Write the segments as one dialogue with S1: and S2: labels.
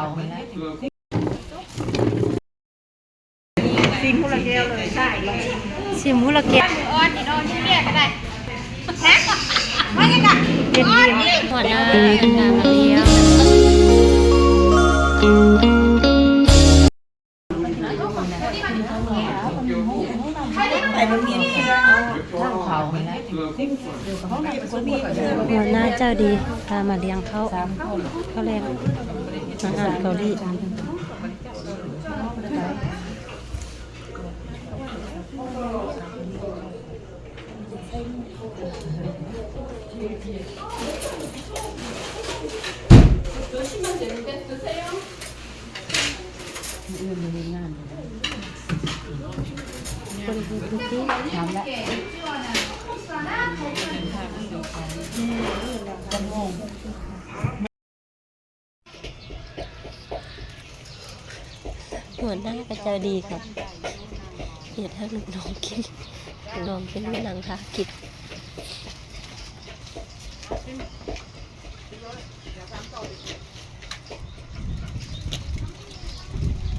S1: เขาไปแล้ว
S2: ซิมพูละแก้วเลยใช่
S3: ชิมผู้ละเกียร์
S2: อ่อนนี่นอนที่เนี่ยก็ได้นะไม่ใช่กันอ่อนนี่
S3: หัวหน้าการมาเลี้ยง
S2: ไอ้มันมีนี่เลย
S1: ข้างเขาไปแล้ว
S3: หัวหน้าเจ้าดีพามาเลี้ยงเขา
S1: 3 คน
S3: เขาแรงอาหารเกาหลี
S1: อื่นไม่ได้งาน
S3: คนที่
S1: ทำแล้วจะงง
S3: หัวหน้าก็เจ้าดีครับเดี๋ยวถ้าลูกน้องกินน้องเป็นแม่นางทากิน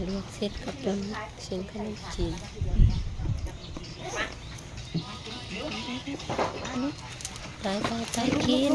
S3: ลวกเสร็จกับน้ำเส้นขนมจีนไปกิน